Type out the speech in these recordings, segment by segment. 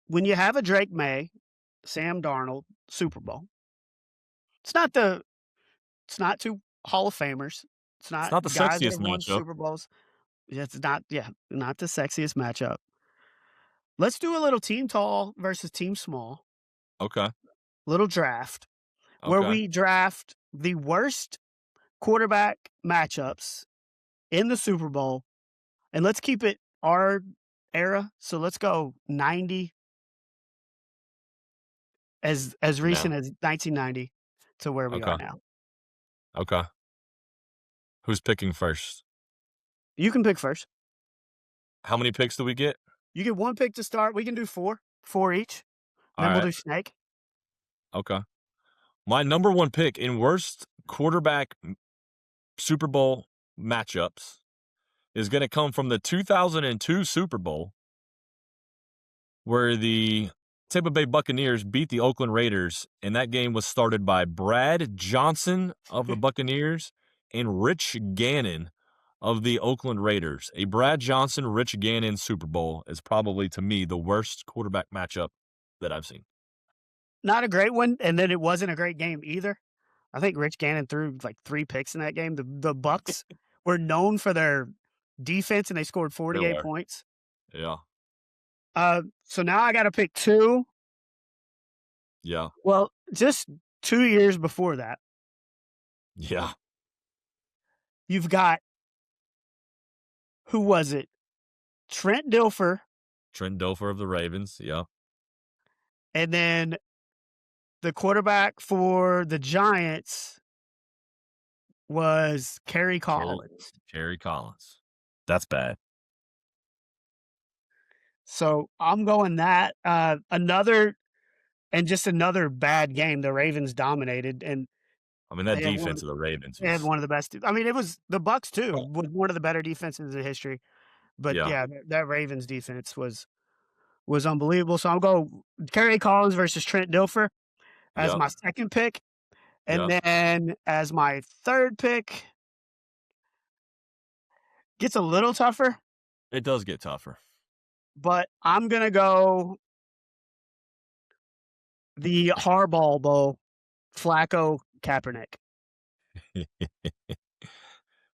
when you have a Drake Maye, Sam Darnold Super Bowl, it's not the it's not 2 Hall of Famers. It's It's not not the guys that sexiest have won matchup. Super Bowls. It's not not the sexiest matchup. Let's do a little team tall versus team small, Okay, little draft, where okay. we draft the worst quarterback matchups in the Super Bowl, and let's keep it our era. So let's go 90 as Now, recent as 1990 to where we are okay, now. okay. Who's picking first? You can pick first. How many picks do we get? You get 1 pick to start. We can do 4 each. Then we'll Alright, do snake. okay. My number 1 pick in worst quarterback Super Bowl matchups is gonna come from the 2002 Super Bowl, where the Tampa Bay Buccaneers beat the Oakland Raiders, and that game was started by Brad Johnson of the Buccaneers and Rich Gannon of the Oakland Raiders. A Brad Johnson, Rich Gannon Super Bowl is probably, to me, the worst quarterback matchup that I've seen. Not a great one, and then it wasn't a great game either. I think Rich Gannon threw like 3 picks in that game. The Bucks were known for their defense, and they scored They 48 were. points. Yeah. So now I gotta pick 2. Yeah. Well, just 2 years before that, Yeah. you've got who was it? Trent Dilfer, Trent Dilfer of the Ravens. Yeah. and then the quarterback for the Giants was Kerry Kerry Collins. Kerry Collins. That's bad. So I'm going that. Another bad game. The Ravens dominated, and I mean, that they had one defense of the Ravens they had was one of the best. I mean, it was the Bucks too, well, was one of the better defenses in history. But yeah. yeah, that Ravens defense was unbelievable. So I'll go Kerry Collins versus Trent Dilfer as Yep. my second pick, and Yep. then as my third pick, gets a little tougher, It does get tougher. but I'm gonna go the Harbaugh Bowl, Flacco Kaepernick.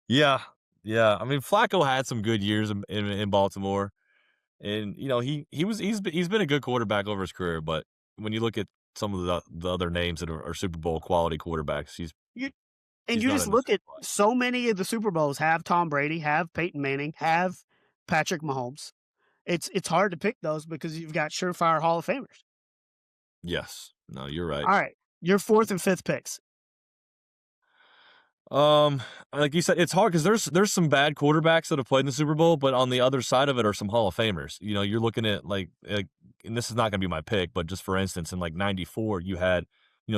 Yeah, yeah. I mean, Flacco had some good years in Baltimore, and he's been a good quarterback over his career. But when you look at some of the other names that are Super Bowl quality quarterbacks, You and he's you not just in the look same at spot. so many of the Super Bowls have Tom Brady, have Peyton Manning, have Patrick Mahomes. It's hard to pick those because you've got surefire Hall of Famers. Yes, no, you're right. All right, your 4th and 5th picks. Um, like you said, it's hard because there's some bad quarterbacks that have played in the Super Bowl, but on the other side of it are some Hall of Famers. You're looking at and this is not going to be my pick, but just for instance, in like '94, you had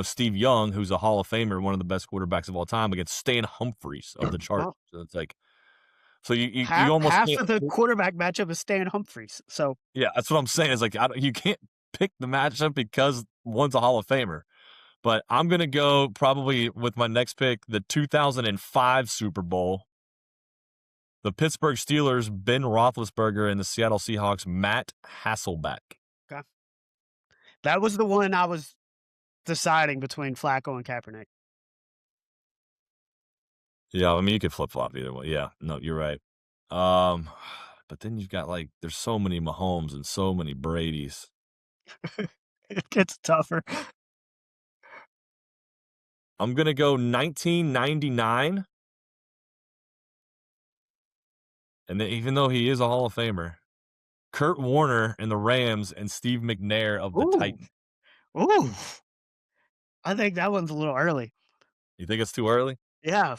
Steve Young, who's a Hall of Famer, one of the best quarterbacks of all time, against Stan Humphries of the Chargers. Well, So it's like, so you half almost half can't. of the quarterback matchup is Stan Humphries. So Yeah, that's what I'm saying. Is like you can't pick the matchup because one's a Hall of Famer. But I'm gonna go probably with my next pick, the 2005 Super Bowl. The Pittsburgh Steelers, Ben Roethlisberger, and the Seattle Seahawks, Matt Hasselbeck. okay. That was the one I was deciding between Flacco and Kaepernick. Yeah, I mean, you could flip flop either way. Yeah, no, you're right. Um, but then you've got there's so many Mahomes and so many Brady's. It gets tougher. I'm gonna go 1999, and then even though he is a Hall of Famer, Kurt Warner and the Rams and Steve McNair of the Ooh, Titans. ooh. I think that one's a little early. You think it's too early? Yeah,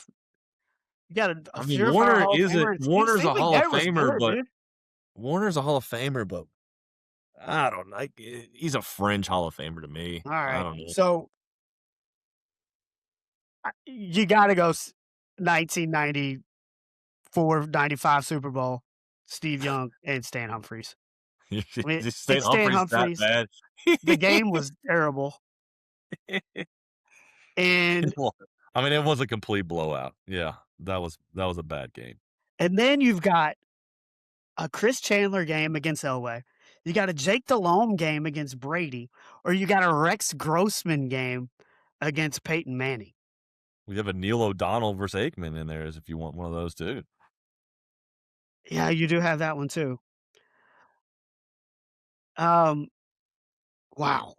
you got a I mean, surefire Hall of Famer, and Warner's Steve a Hall of McNair was Famer, good, but dude. I don't know. He's a fringe Hall of Famer to me. I Alright, don't know. so, you gotta go 1994, 95 Super Bowl, Steve Young and Stan Humphries. I mean, Just St. it's Stan Humphries that Humphries. bad. The game was terrible, and Well, I mean, it was a complete blowout. Yeah, that was a bad game. then you've got a Chris Chandler game against Elway, You got a Jake Delhomme game against Brady, or you got a Rex Grossman game against Peyton Manning. We have a Neil O'Donnell versus Aikman in there, as if you want one of those too. Yeah, you do have that one too. Um, wow.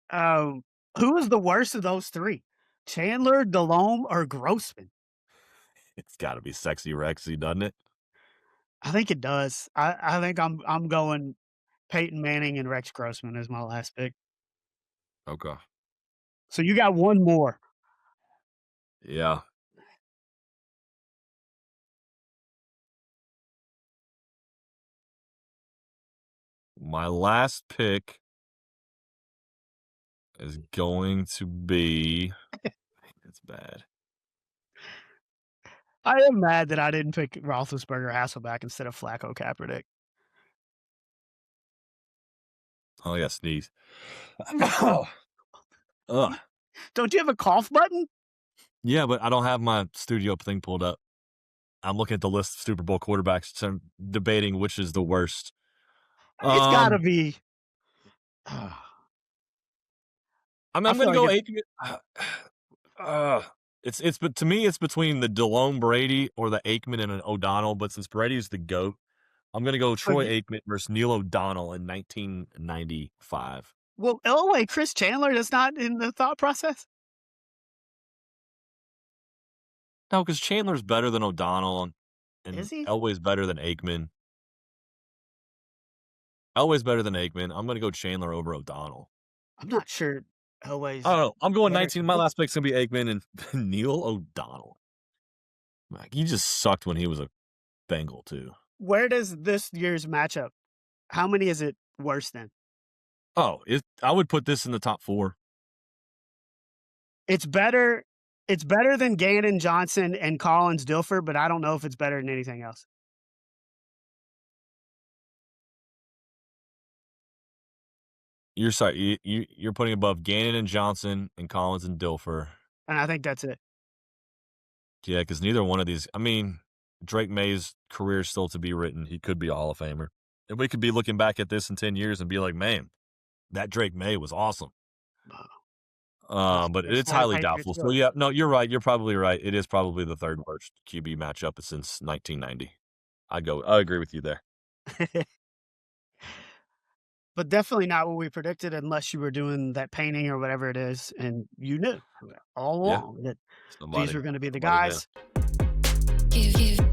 Um, who is the worst of those 3? Chandler, Delhomme, or Grossman? It's got to be Sexy Rexy, doesn't it? I think it does. I think I'm going Peyton Manning and Rex Grossman as my last pick. Okay. So you got one more. Yeah. My last pick is going to be. It's bad. I am mad that I didn't pick Roethlisberger, Hasselbeck instead of Flacco, Kaepernick. Oh, yeah, sneeze. Ugh. Don't you have a cough button? Yeah, but I don't have my studio thing pulled up. I'm looking at the list of Super Bowl quarterbacks, so I'm debating which is the worst. It's gotta Um, be. I I'm feel gonna like go it's Aikman. But to me, it's between the Delhomme Brady or the Aikman and an O'Donnell. But since Brady's the GOAT, I'm gonna go Troy forget. Aikman versus Neil O'Donnell in 1995. Well, oh wait, Chris Chandler is not in the thought process. No, because Chandler's better than O'Donnell, Is and he? Elway's better than Aikman. Elway's better than Aikman. I'm gonna go Chandler over O'Donnell. I'm not sure I Elway's don't know. I'm going better 19. than My him. last pick's gonna be Aikman and Neil O'Donnell. Like, he just sucked when he was a Bengal too. Where does this year's matchup? How many is it worse than? Oh, I would put this in the top 4. It's better. It's better than Gannon, Johnson, and Collins, Dilfer, but I don't know if it's better than anything else. You're sorry. You're putting above Gannon and Johnson and Collins and Dilfer. And I think that's it. Yeah, because neither one of these. I mean, Drake Maye's career is still to be written. He could be a Hall of Famer, and we could be looking back at this in 10 years and be like, "Man, that Drake Maye was awesome." But It's it's Florida highly Patriots doubtful. So good. yeah, no, you're right. You're probably right. It is probably the third worst QB matchup since 1990. I agree with you there. But definitely not what we predicted unless you were doing that painting or whatever it is, and you knew all Yeah, along that these somebody were gonna be the somebody knew. guys.